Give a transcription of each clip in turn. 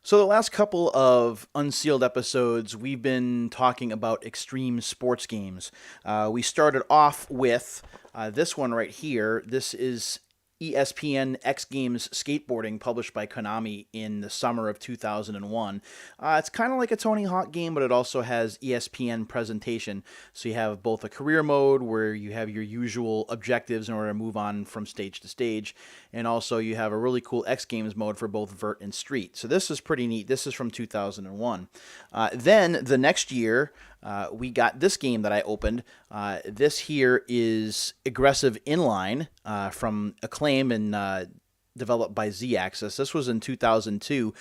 So, the last couple of Unsealed episodes, we've been talking about extreme sports games. We started off with this one right here. This is ESPN X Games Skateboarding, published by Konami in the summer of 2001. It's kind of like a Tony Hawk game, but it also has ESPN presentation. So you have both a career mode where you have your usual objectives in order to move on from stage to stage, and also you have a really cool X Games mode for both vert and street. So this is pretty neat. This is from 2001. Then the next year, we got this game that I opened. This here is Aggressive Inline from Acclaim and developed by Z-Axis. This was in 2002.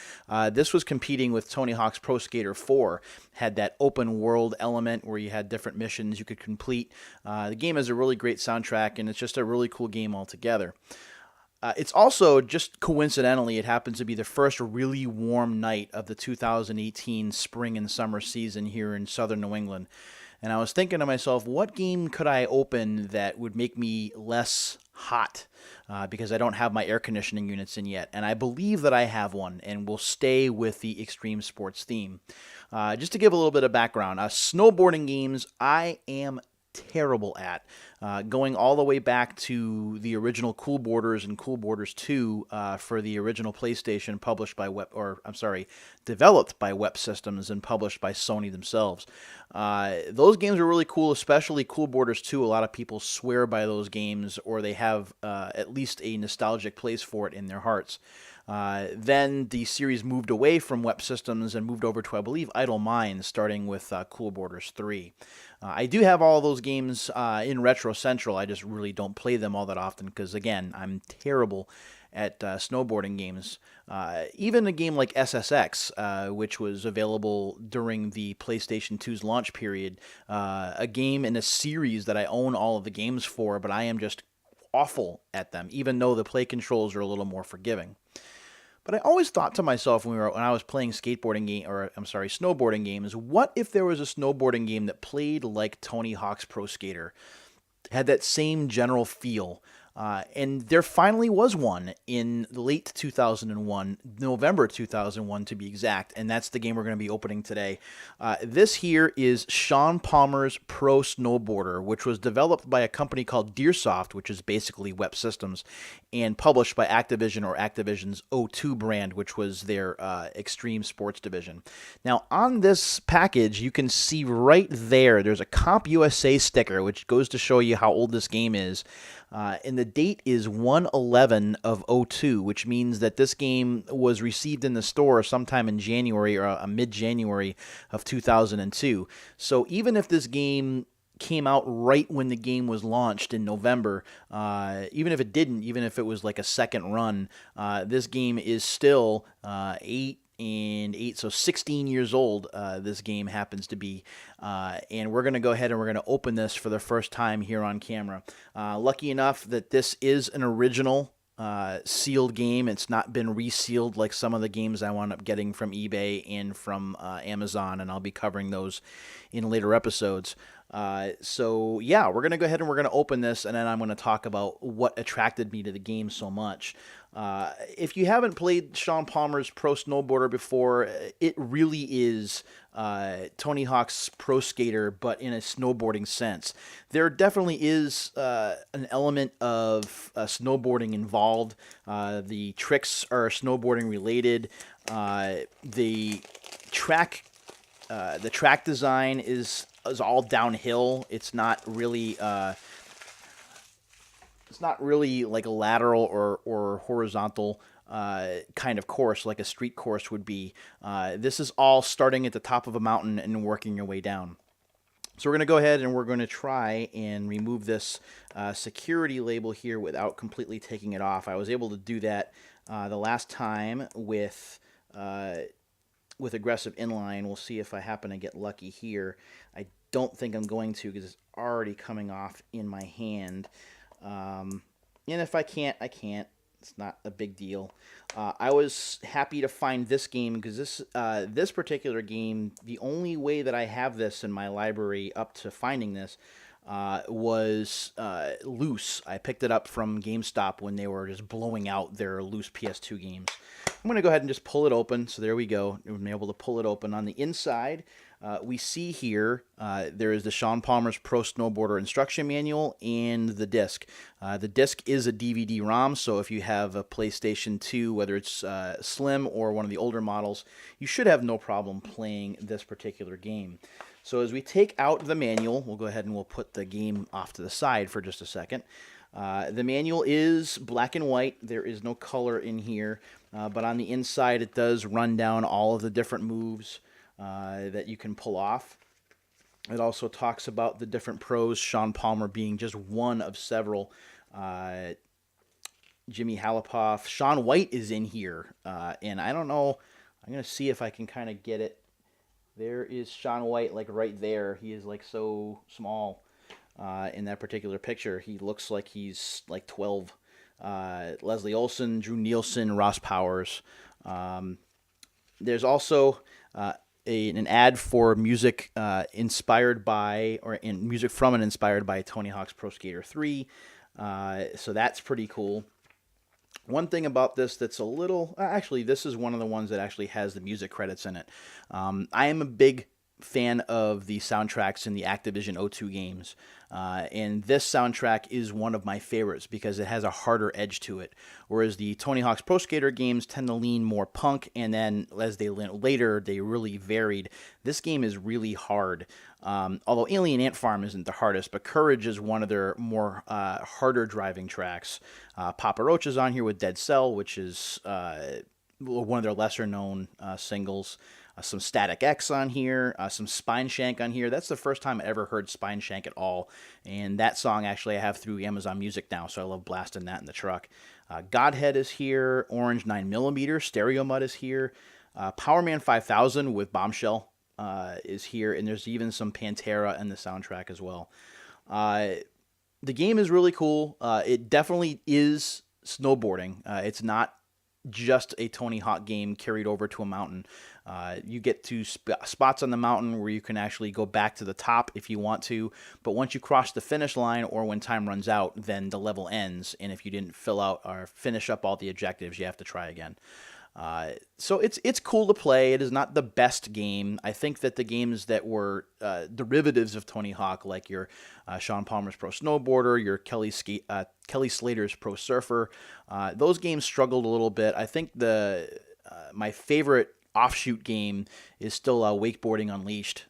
This was competing with Tony Hawk's Pro Skater 4. Had that open world element where you had different missions you could complete. The game has a really great soundtrack, and it's just a really cool game altogether. It's also, just coincidentally, it happens to be the first really warm night of the 2018 spring and summer season here in southern New England. And I was thinking to myself, what game could I open that would make me less hot? Because I don't have my air conditioning units in yet. And I believe that I have one, and will stay with the extreme sports theme. Just to give a little bit of background, snowboarding games I am terrible at. Going all the way back to the original Cool Borders and Cool Borders 2 for the original PlayStation, developed by Web Systems and published by Sony themselves. Those games are really cool, especially Cool Borders 2. A lot of people swear by those games, or they have at least a nostalgic place for it in their hearts. Then the series moved away from Web Systems and moved over to, I believe, Idle Minds, starting with Cool Borders 3. I do have all those games in Retro Central. I just really don't play them all that often because, again, I'm terrible at snowboarding games. Even a game like SSX, which was available during the PlayStation 2's launch period, a game in a series that I own all of the games for, but I am just awful at them, even though the play controls are a little more forgiving. But I always thought to myself when I was playing snowboarding games, what if there was a snowboarding game that played like Tony Hawk's Pro Skater, had that same general feel? And there finally was one in late 2001, November 2001 to be exact, and that's the game we're going to be opening today. This here is Shaun Palmer's Pro Snowboarder, which was developed by a company called Deersoft, which is basically Web Systems, and published by Activision, or Activision's O2 brand, which was their extreme sports division. Now, on this package, you can see right there's a Comp USA sticker, which goes to show you how old this game is. And the date is 1/11 of '02, which means that this game was received in the store sometime in January or mid-January of 2002. So even if this game came out right when the game was launched in November, even if it didn't, even if it was like a second run, this game is still 8 and 8, so 16 years old. This game happens to be, and we're going to go ahead and we're going to open this for the first time here on camera. Lucky enough that this is an original sealed game. It's not been resealed like some of the games I wound up getting from eBay and from Amazon, and I'll be covering those in later episodes. So yeah, we're going to go ahead and we're going to open this, and then I'm going to talk about what attracted me to the game so much. If you haven't played Shaun Palmer's Pro Snowboarder before, it really is Tony Hawk's Pro Skater, but in a snowboarding sense. There definitely is an element of snowboarding involved. The tricks are snowboarding related. The track design is all downhill. It's not really like a lateral or horizontal kind of course like a street course would be. This is all starting at the top of a mountain and working your way down. So we're going to go ahead and we're going to try and remove this security label here without completely taking it off. I was able to do that the last time with Aggressive Inline. We'll see if I happen to get lucky here. I don't think I'm going to because it's already coming off in my hand. And if I can't, I can't. It's not a big deal. I was happy to find this game because this particular game, the only way that I have this in my library up to finding this was loose. I picked it up from GameStop when they were just blowing out their loose PS2 games. I'm going to go ahead and just pull it open. So there we go. We've been able to pull it open. On the inside, we see here there is the Shaun Palmer's Pro Snowboarder Instruction Manual and the disc. The disc is a DVD-ROM, so if you have a PlayStation 2, whether it's Slim or one of the older models, you should have no problem playing this particular game. So as we take out the manual, we'll go ahead and we'll put the game off to the side for just a second. The manual is black and white. There is no color in here, but on the inside it does run down all of the different moves that you can pull off. It also talks about the different pros, Shaun Palmer being just one of several. Jimmy Halapoff. Shaun White is in here, and I don't know. I'm going to see if I can kind of get it. There is Shaun White, like right there. He is like so small in that particular picture. He looks like he's like 12. Leslie Olsen, Drew Nielsen, Ross Powers. There's also an ad for music inspired by, or in music from and inspired by Tony Hawk's Pro Skater 3. So that's pretty cool. One thing about this that's a little, actually, this is one of the ones that actually has the music credits in it. I am a big fan of the soundtracks in the Activision O2 games, and this soundtrack is one of my favorites because it has a harder edge to it, whereas the Tony Hawk's Pro Skater games tend to lean more punk, and then as they later they really varied. This game is really hard, although Alien Ant Farm isn't the hardest, but Courage is one of their more harder driving tracks. Papa Roach is on here with Dead Cell, which is one of their lesser known singles. Some Static X on here, some Spine Shank on here. That's the first time I ever heard Spine Shank at all, and that song actually I have through Amazon Music now, so I love blasting that in the truck. Godhead is here, Orange 9mm, Stereo Mud is here, Power Man 5000 with Bombshell is here, and there's even some Pantera in the soundtrack as well. The game is really cool. It definitely is snowboarding. It's not just a Tony Hawk game carried over to a mountain. You get to spots on the mountain where you can actually go back to the top if you want to, but once you cross the finish line or when time runs out, then the level ends, and if you didn't fill out or finish up all the objectives, you have to try again. So it's cool to play. It is not the best game. I think that the games that were derivatives of Tony Hawk, like your Shaun Palmer's Pro Snowboarder, your Kelly Slater's Pro Surfer, those games struggled a little bit. I think my favorite offshoot game is still Wakeboarding Unleashed,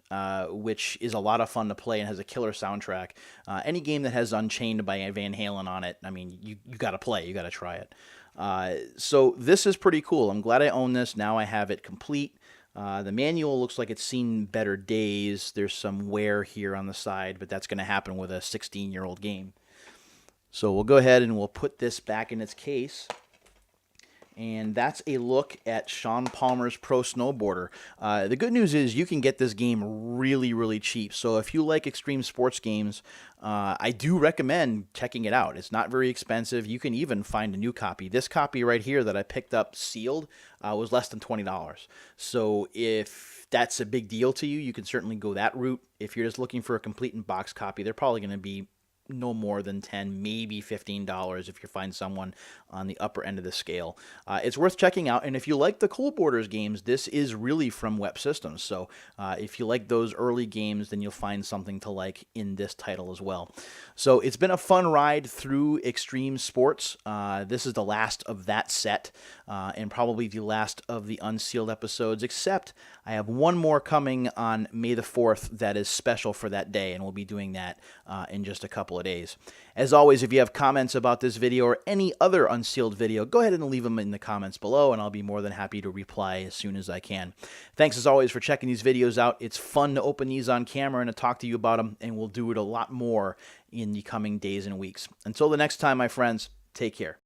which is a lot of fun to play and has a killer soundtrack. Any game that has Unchained by Van Halen on it, I mean, you got to play, you got to try it. So this is pretty cool. I'm glad I own this. Now I have it complete. The manual looks like it's seen better days. There's some wear here on the side, but that's going to happen with a 16-year-old game. So we'll go ahead and we'll put this back in its case. And that's a look at Shaun Palmer's Pro Snowboarder. The good news is you can get this game really, really cheap. So if you like extreme sports games, I do recommend checking it out. It's not very expensive. You can even find a new copy. This copy right here that I picked up sealed was less than $20. So if that's a big deal to you, you can certainly go that route. If you're just looking for a complete in-box copy, they're probably going to be no more than $10, maybe $15 if you find someone on the upper end of the scale. It's worth checking out, and if you like the Cool Borders games, this is really from Web Systems, so if you like those early games, then you'll find something to like in this title as well. So it's been a fun ride through Extreme Sports. This is the last of that set, and probably the last of the Unsealed episodes, except I have one more coming on May the 4th that is special for that day, and we'll be doing that in just a couple of days. As always, if you have comments about this video or any other Unsealed video, go ahead and leave them in the comments below, and I'll be more than happy to reply as soon as I can. Thanks as always for checking these videos out. It's fun to open these on camera and to talk to you about them, and we'll do it a lot more in the coming days and weeks. Until the next time, my friends, take care.